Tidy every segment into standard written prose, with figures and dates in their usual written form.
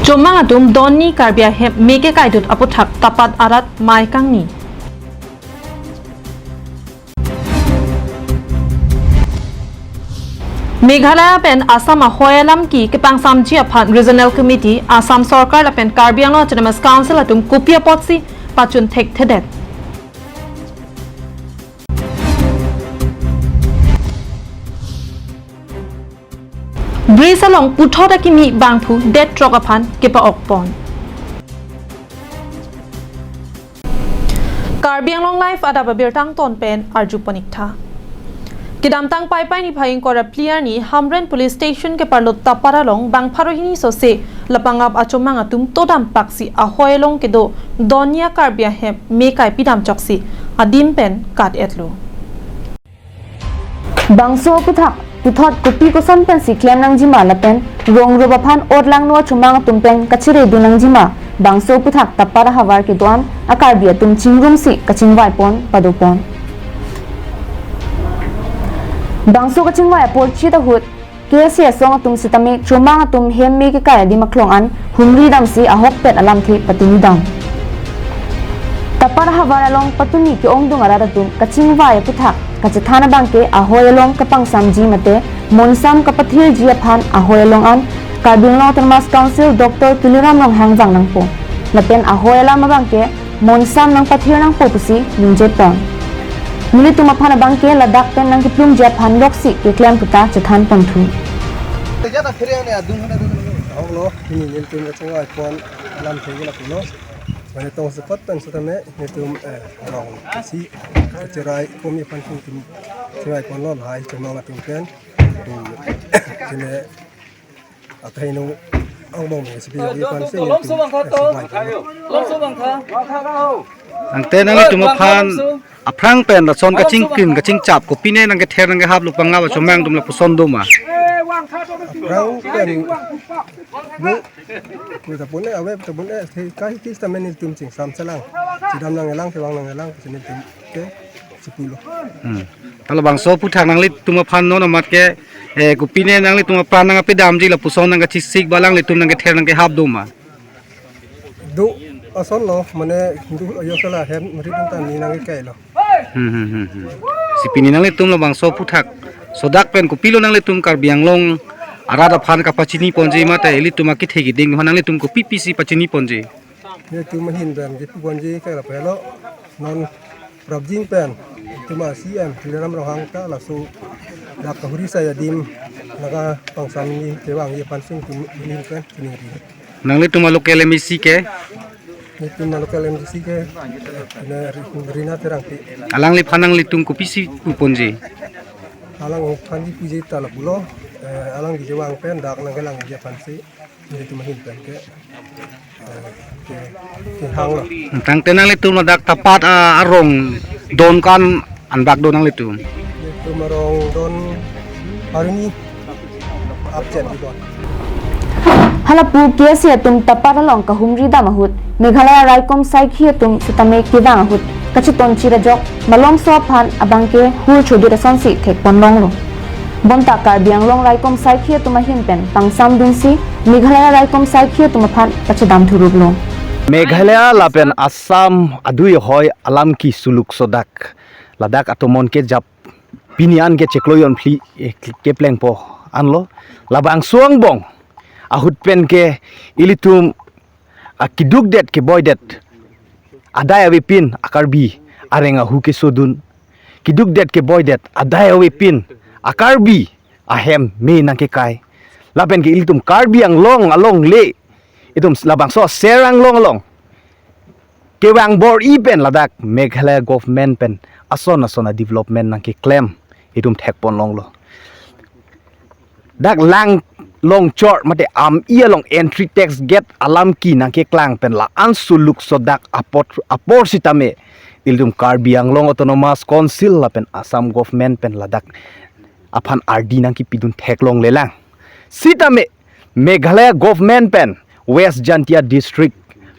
Jomang atum donni karbia hem meke kaidut aputhak tapat arat mai kangni. Meghalaya pen Assam ahoyalam ki kepang samji aphan Regional Committee Assam Sarkar la pen Karbi Anglong Autonomous Council atum kupia potsi pachun thek thedet. Brisalong puthoda kimi bangphu dead truck aphan kepa okpon. Karbi Anglong Life Adap Abirta ton pen arjupanikta. Kidam tang pai ni phaing kora player ni Hamren Police Station ke parlot taparalong bang pharohini sose lapangap achomang atum todam paksi ahoelong kedo donia karbia hem me kai pidam choksi adim pen kat etlo bangso puthot kopi ko son pen siklem nang jima lapen rong roba phan orlang no chumang tumpen kachire dunang jima bangso puthak tapara hawar ke don akarbia tum chingrum si kachingwai pon padopon bangso kachingwai apor chi ta hut KSS song atum sitame chumang atum hem me ke kaya di maklong an humri dam si ahok pet alam thi patini dam tapara hawar along patuni ke ong dung arada tum kachingwai puthak kachithana bangke ahoyalong kapang samji mate monsam kapathil ji aphan ahoyalong an Karbi Anglong Autonomous Council Dr. Tuliram nang hangjang nang po lapen ahoyalam bangke monsam nang pathil nang po pusi ningje pon Muli tuma phana bangke ladak pen nang kiplum je phan loksi ke klem puta chathan panthu Jata khreng ne adung hana dung awlo ni nil tum changa pon lam thei la kuno mane tong sepot pen sutame ne tum rong si chirai komi pan tum tum chirai pon lon hai chama ma tum pen kine akai no ang bong me sipi yi pan se lom so bang tha to lom so bang tha ho ang te nang tum phan aprang pen la son ka ching kin ka ching chap ko pine nang ke ther nang ke hap lu panga ba chomang dum la puson dum ma rau pen bu ta pun awe ta pun the kai ki sta men tum ching sam salang sidam nang elang te wang nang elang sini tum ke sipulo ala bang so pu thang nang lit tum phan no na mat ke ko pine nang lit tum pran nang pe dam ji la puson nang ka chi sik balang lit tum nang ke ther nang ke hap dum ma du ason lo mane du ayo sala hem mari tum ta ni nang ke kai lo sipini nang lit tum la bang so pu thak sodak pen ko pilo nang lit tum Karbi Anglong arada phan ka pachini ponji mate eli tum ki thegi ding nang lit tum ko ppc pachini ponji ye tu mahin ben ge ponji kai la pelo non probjing pen tuma cm tiram rohang ta la su dak ka huri saya dim naga pangsam ni tewang ye pansing tum ni pen ni nang lit tum local mc ke ni tum local mc ke na rina terang ti alang li phanang lit tum ko pc ponji alang phandi puji ta la bulo alang di jewang pen dak nang gelang je pansi ni tu mahin pen ke hang lo tang tenang lit tum dak tapat arong don kan anbak don nang lit tum tu marong don hari ni absen di don halapu KSS tum tapara long ka humri da mahut Meghalaya Raikom sai khi tum sitame kidang ahut kachiton chirajok malom so phan abangke hul chodu rasansi thek ponlong lo bonta Karbi Anglong Raikom sai khi tum hin pen pangsam dunsi Meghalaya Raikom sai khi tum phan pachadam thurub lo Meghalaya lapen Assam adui hoy alam ki suluk sodak ladak atomon ke jap pinian ke chekloyon phli ke pleng po anlo labang suang bong ahut pen ke ilitum akiduk det ke boy det adaya we pin akarbi arenga hu ke sodun kiduk det ke boy det adaya we pin akarbi ahem me nang ke kai lapen ke ilitum Karbi Anglong along le itum labang so serang long ke wang bor ipen ladak Meghalaya government pen asona development nang ke claim itum thek pon long lo dak lang long chort mate am ia long entry tax get alam ki nang ke klang pen la ansuluk sodak apor sitame ildum Karbi Anglong Autonomous Council la pen Assam government pen ladak aphan RD nang ki pidun thek long lelang sitame Meghalaya government pen West Jantia District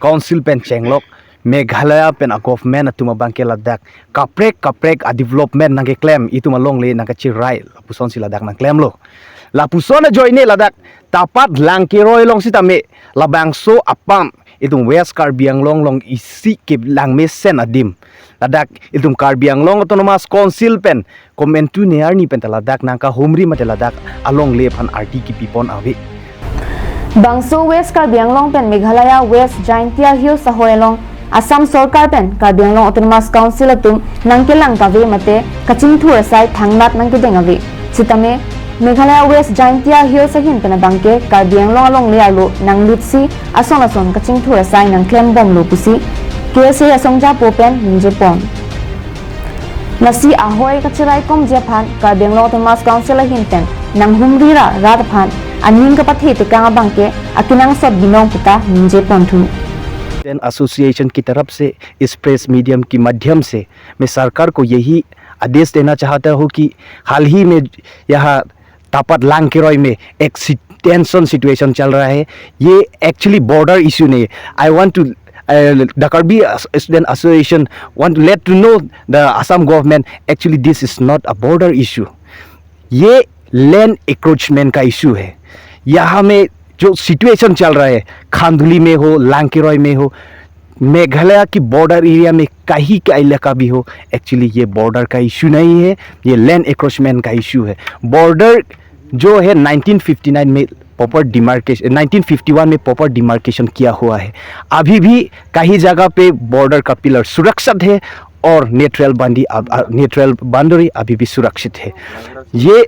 Council pen chenglok Meghalaya pen a government atuma bangke ladak kaprek a development nang ke claim ituma long le nang ka chirai puson sila dak nang claim lo lapusona joine ladak tapat langkiroi long sitame labangso apam itung West Karbi Anglong long isi ke langme sen adim ladak itung Karbi Anglong Autonomous Council pen komentu near ni pen ladak nangka humri mate ladak along lepan arti ki pipon awe Bangso West Karbi Anglong pen Meghalaya West Jaintia Hills Ahoyalong Assam Sarkar pen Karbi Anglong Autonomous Council atum nangkelang kave mate kaching thur sai thangnat nangkedeng awe sitame Meghalaya West Jaintia Hills ahin pen bangke Karbi Anglong along learlo nanglutsi ason kaching thur sai nangklem bom lo pusi KSA asongja popen ninjepon nasi ahoy kachirai kom japan Karbi Anglong Autonomous Council ahin pen nanghumrira radphan aning kapathe tekang bangke akinang sot binong puta ninjepon thu association की तरफ से इस press medium की माध्यम से मैं सरकार को यही आदेश देना चाहता हूँ कि हाल ही में यहाँ तापत लांगकिरोय में एक टेंशन सिचुएशन चल रहा है ये एक्चुअली बॉर्डर इशू नहीं I want to the Karbi Student Association want to let to know the Assam government actually this is not a border issue ये लैंड एक्रोचमेंट का इशू है यहाँ में जो सिचुएशन चल रहा है खांदुली में हो लांगकिरोय में हो मेघालय की बॉर्डर एरिया में कहीं का इलाका भी हो एक्चुअली ये बॉर्डर का इशू नहीं है ये लैंड एक्रोचमेंट का इशू है बॉर्डर जो है 1959 में प्रॉपर डिमार्केशन 1951 में प्रॉपर डिमार्केशन किया हुआ है अभी भी कई जगह पे बॉर्डर का पिलर सुरक्षित है और नेचुरल बाउंड्री अभी भी सुरक्षित है ये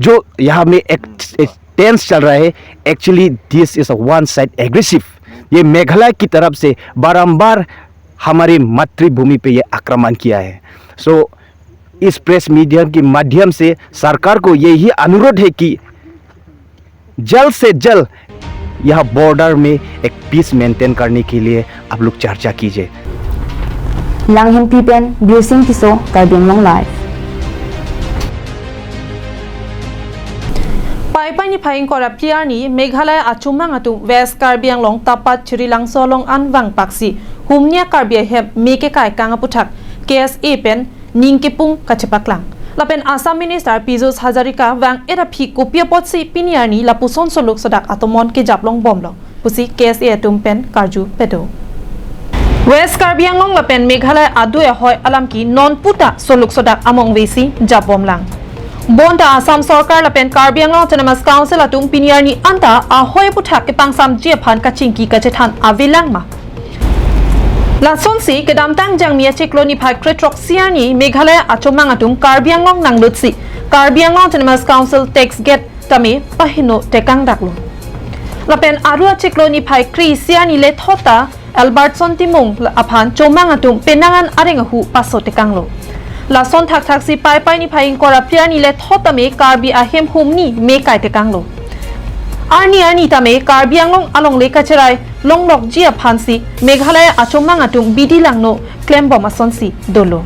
जो यहाँ में एक टेंस चल रहा है actually this is a one side aggressive ये मेघालय की तरफ से बारंबार हमारी मातृभूमि पे ये आक्रमण किया है सो इस प्रेस मीडिया के माध्यम से सरकार को यही अनुरोध है कि जल्द से जल्द यह बॉर्डर में एक पीस मेंटेन करने के लिए आप लोग चर्चा कीजिए Langhem Pipen Blessing Tiso Karbi Anglong Live Pai ni phaing kora player ni Meghalaya achumang atu West Karbi Anglong tapat chiri langsolong anwang paksi humnia Karbi heb meke kai kanga puthak KSA pen ningkipung kachepaklang lapen Assam Minister Pijus Hazarika wang era phi kopia potsi piniar ni lapuson soluk sodak atomon ke japlong bomlo pusi KSA atum pen karju pedo West Karbi Anglong lapen Meghalaya adu hoy alam ki non puta soluk sodak among vesi japomlang Bonda Assam Sarkar lapen Karbi Anglong Autonomous Council atung piniar ni anta ahoy puthak ke pangsam jiaphan kachingki kachethan avilang ma Lason si kedamtang jang mia cikloni phai kretroxia ni Meghalaya achomang atung Karbi Anglong nanglutsi Karbi Anglong Autonomous Council tax gate tame pahino tekang daklo lapen arua cikloni phai krisia ni le thota Albertson Timung aphan chomang atung penangan arengahu paso tekanglo Lason thak si pai ni phaing kora player ni le thotame Karbi ahem humni me kai tekanglo Arni tame Karbi Anglong along le kacherai longlok jia phansi Meghalaya achomang atung bidi langno claim bom asonsi dolo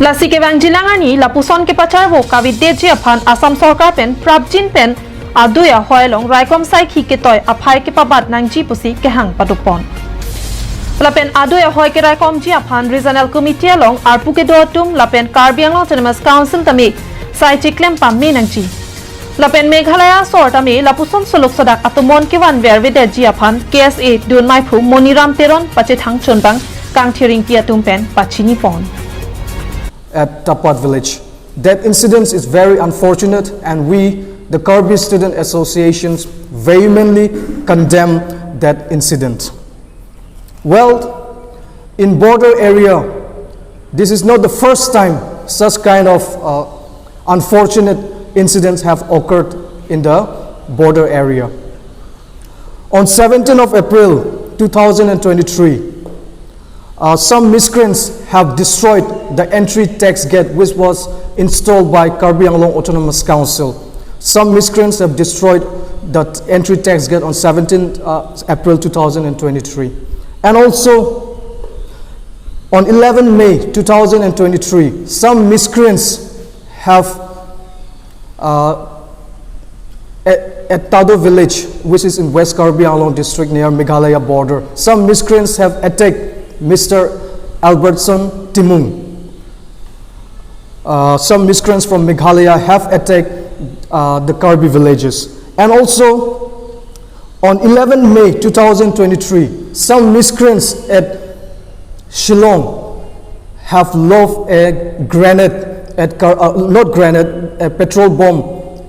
Lasi ke bang jilangani lapuson ke pachar ho kavide jia phan Assam Sarkar pen prabjin pen aduya hoilong raikom sai khi ke toy aphai ke pabat nangji pusi ke hang padupon Lapen aduya hoy ke raikom jia phan regional committee along arpu ke dotum lapen Karbi Anglong Autonomous Council tame sai chiklem pam me nangji Lapen Meghalaya sortame lapuson solok sodak atomon ke wan ver vede jia phan KSA dun mai phu moniram teron pache thang chonbang kang thiring ki atum pen pachini pon At Tapat village that incident is very unfortunate and we the Karbi Student Associations vehemently condemn that incident Well in border area this is not the first time such kind of unfortunate incidents have occurred in the border area. On 17th of April 2023, some miscreants have destroyed the entry tax gate which was installed by Karbi Anglong Autonomous Council. Some miscreants have destroyed the entry tax gate on 17th April 2023. And also on 11 May 2023, some miscreants have at Tado village which is in West Karbi Anglong district near Meghalaya border some miscreants have attacked Mr. Albertson Timung some miscreants from Meghalaya have attacked the Karbi villages. And also, on 11 May 2023, some miscreants at Shillong have lobbed a grenade at a petrol bomb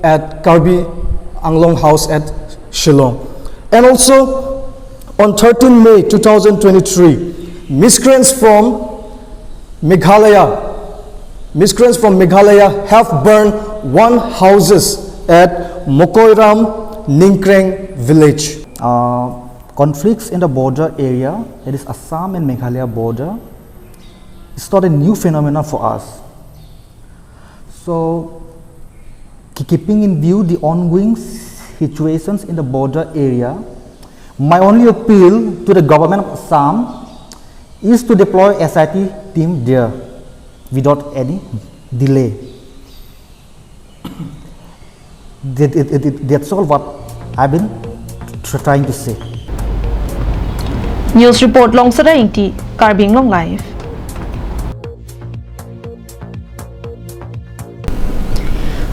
at Karbi Anglong House at Shillong. And also, on 13 May 2023, miscreants from Meghalaya have burned one houses at Mokoiram Ningkreng village. Conflicts in the border area, that is Assam and Meghalaya border, is not a new phenomenon for us. So, keeping in view the ongoing situations in the border area, my only appeal to the government of Assam is to deploy SIT team there without any delay. That's all what I've been trying to say. News report long sa Inti, Karbing Long Live.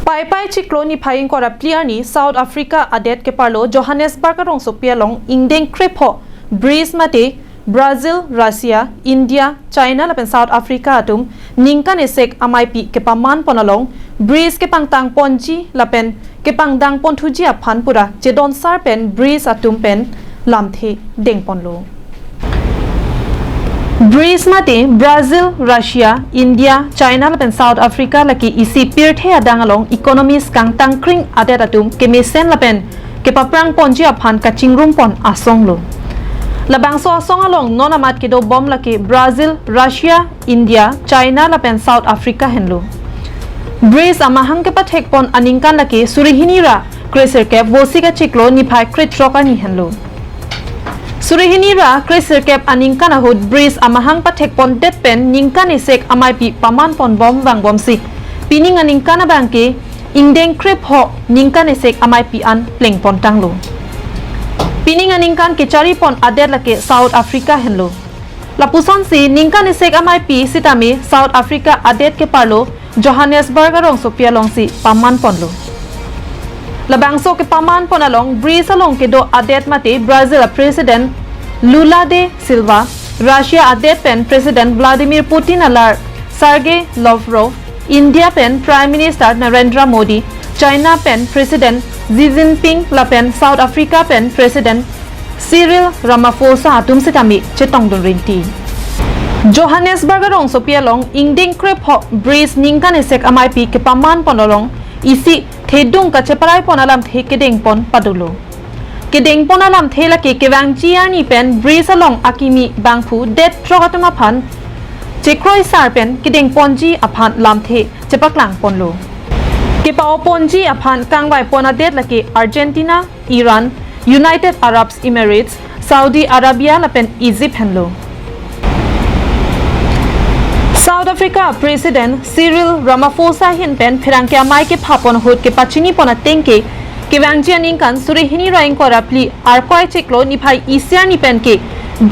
Pai cyclone ni phaing kora player ni South Africa adet ke parlo Johannesburg rong sopia long ingdeng krepo breeze mate Brazil, Russia, India, China lapen South Africa atum ningkan esek amaipi ke paman ponalong breeze ke pangtang ponji lapen ke pangdang pontuji aphan pura jedon sar pen breeze atum pen lamthe deng ponlo breeze mate Brazil, Russia, India, China lapen South Africa laki isi pirthe adang along economies kang tangkring adet atum ke mesen lapen ke paprang ponji aphan ka chingrum pon asong lo labang so asong along non amat ke do bom laki Brazil, Russia, India, China lapen South Africa henlo breeze amahang ke pathek pon aningkan laki surihinira crater cap wosika chiklo ni phai kritroka ni henlo Surihinira crater cap aningkan ahud breeze amahang pathek pon det pen ningkan isek amai pi paman pon bom wang bom sik pining aningkan abangke ingdeng krep ho ningkan isek amai pi an pleng pon tanglo pining aningkan ke chari pon adet lake South Africa henlo lapuson si ningkan isek amai pi sitami South Africa adet ke parlo Johannesburg rong sopia long si paman pon lo labangso ke paman pon along breeze along ke do adet mate Brazil president Lula de Silva Russia adet pen president Vladimir Putin alar Sergey Lavrov India pen prime minister Narendra Modi China pen president Xi Jinping lapen South Africa pen president Cyril Ramaphosa atum sitami chetong don rinti Johannesburg rong sopia long ingding krep ho breeze ningkan esek amai pi ke paman pon along isi thedung ka cheparai pon alam the kedeng pon padulo kedeng pon alam thela ke kewang chiani pen breeze along akimi bangphu det trogatuma phan chekroi sar pen kedeng ponji aphan lam the chepaklang ponlo ke pao ponji aphan kangwai pona det lake Argentina Iran United Arab Emirates Saudi Arabia lapen Egypt henlo South Africa President Cyril Ramaphosa hin pen phirang ke amai ke phapon hot ke pachini pona tengke ke wangjian ingkan surihini raing kora pli arkoi cheklo ni phai isiani pen ke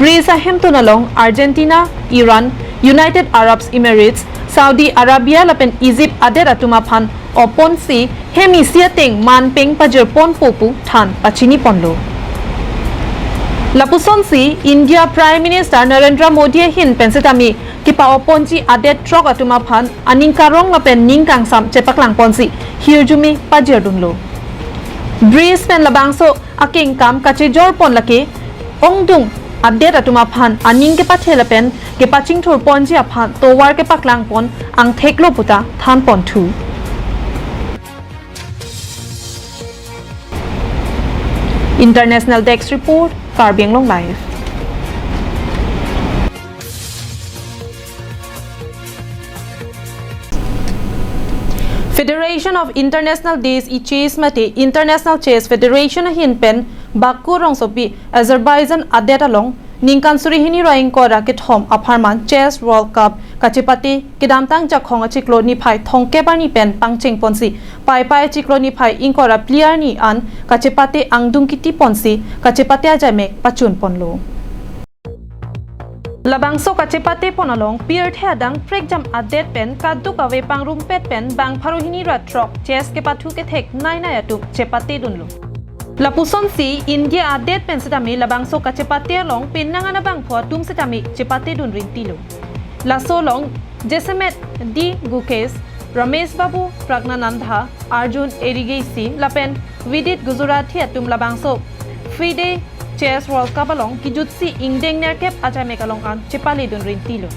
breeze ahem to nalong Argentina Iran United Arab Emirates Saudi Arabia lapen Egypt adera tuma phan opon si hemisia teng man peng pajur pon popu than pachini ponlo Lapuson si India Prime Minister Narendra Modi hin pensitami ki pa oponji adet trok atuma phan aning karong lapen ningkang sam chepaklang ponsi hirjumi pajerdunlo breeze pen labangso aking kam kache jor pon lake ongdung adet atuma phan aning ke pathela pen ke paching thur ponji aphan towar ke paklang pon ang theklo puta than pon thu International Desk Report, Karbing Long Live. Federation of International Days i Chess mate International Chess Federation hin pen Baku rong sopi Azerbaijan adet along ningkan surihini roing ko racket home aparman Chess World Cup kachipati kidamtang jakhong chiklo ni phai thongke bani pen pangcheng ponsi pai chiklo ni phai inkora player ni an kachipati angdung kiti ponsi kachipati ajame pachun ponlo labang so kachepate ponalong pier the adang prek jam adet pen kaddu kawe pangrum pet pen bang pharohini ratrok ches ke pathu ke thek nai nai atu chepate dunlo lapuson si India adet pen setami labang so kachepate long pinangana bang pho tum setami chepate dun rintilo la so long jesemet di gukes Ramesh Babu Pragnanandha Arjun Erigesi lapen Vidit Gujarati atum labangso Fide Chess World Cup along kijutsi ingdeng nerkep ajame kalong an chepali dun rintilo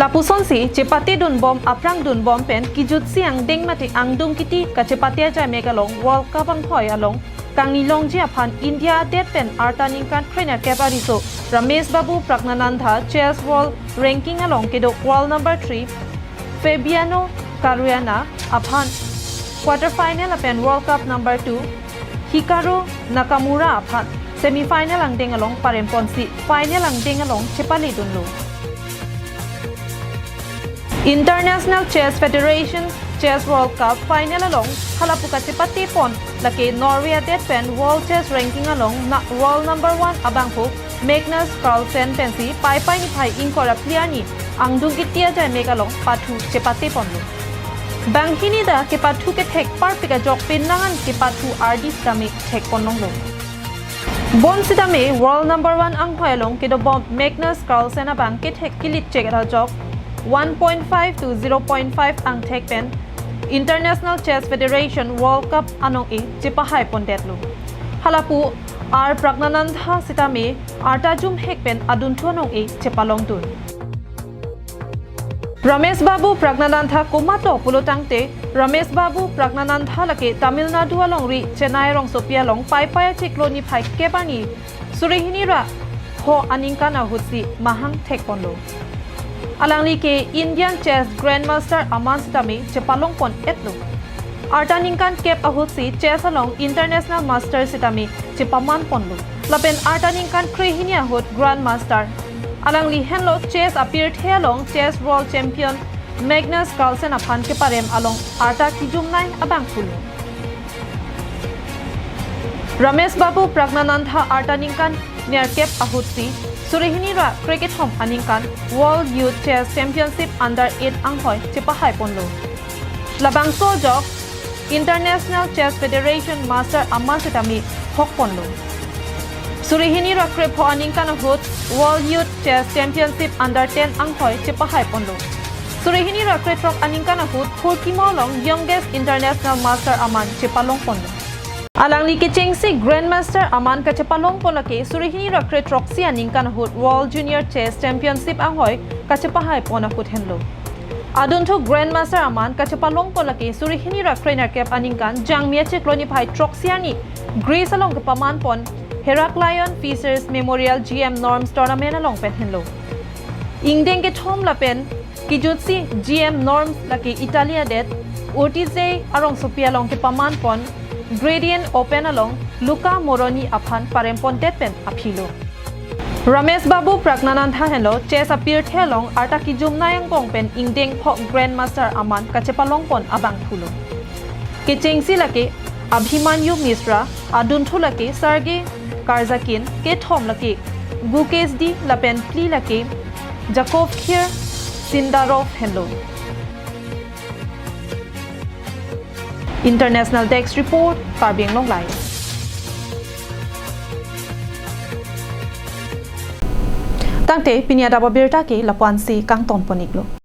lapuson si chepati dun bom aprang dun bom pen kijutsi ang deng mati angdung kiti ka chepati ajame kalong World Cup ang phoi along kangni longji aphan India det pen artaning kan trainer kepariso Ramesh Babu Pragnanandha Chess World ranking along kedo world number 3 Fabiano Caruana aphan quarter final apen World Cup number 2 Hikaru Nakamura aphan semi final ang ding along parempon si final ang ding along chepali dunlo International Chess Federation Chess World Cup final along halapuka chepati pon laki Norway det pen World Chess ranking along na world number 1 abangpo Magnus Carlsen pensi pai ni phai inkora player ni angdung kitia jai megalong pathu chepati ponlo banghini da ke pathu ke thek par pika jok pinangan ke pathu RD stami thek ponong lo bon sidame world number 1 ang phailong ke do bom Magnus Carlsen abang ke thek kilit check ra jok 1.5 to 0.5 ang thek pen International Chess Federation World Cup anong e chepahai pondet lo halapu ar Pragnanandha sitame arta jum hekpen adun thonong e chepalong tun Ramesh Babu Pragnanandha kumato pulotangte Ramesh Babu Pragnanandha lake Tamil Nadu along ri Chennai rong sopia long pai chikloni phai kebani surihini ra ho aninkana hutsi mahang thekpondo alangli ke Indian Chess Grandmaster Aman sitame chepalong pon etlo artaninkan kep ahutsi chess along International Master sitame chepaman ponlo lapen artaninkan krehini ahut Grandmaster alangli henlo chess appeared here along chess world champion Magnus Carlsen aphan ke parem along arta kijumnai abang pulo Ramesh Babu Pragnanandha artaninkan near kep ahutsi surihini ra cricket home aninkan World Youth Chess Championship under 8 anghoi chepahai ponlo labang so jok International Chess Federation Master Aman sitami hok ponlo surihini ra krep ho aninkan ahut World Youth Chess Championship under 10 anghoi chepahai ponlo surihini ra krep rok aninkan ahut Khurkimo long youngest International Master Aman chepalong ponlo alangli ke chengsi Grandmaster Aman ka chepalong polake surihini ra krep rok si aninkan ahut World Junior Chess Championship anghoi ka chepahai pona kut henlo adunto Grandmaster Aman ka chepalong polake surihini ra trainer cap aninkan jangmia chikloni phai troxiani Greece along ka paman pon Heraklion Fishers Memorial GM Norms Tournament along pen henlo ingdeng ke thom la pen kijutsi GM Norms laki Italia det Ortize arong Sofia long ke paman pon Gradient Open along Luca Moroni aphan parempon det pen aphilo Ramesh Babu Pragnanandha henlo chess appeared here long arta kijumnayang pong pen ingdeng pho Grandmaster Aman ka chepalong pon abang phulo ke chengsi lake Abhimanyu Misra aduntu lake Sergey Karzakin ke thom lake Gukes di lapen pli lake Jakov Kir Sindarov hello International Desk Report Karbiang Long Lai Tangte Pinya Adap Abirta ke lapuan si kang ton poniklo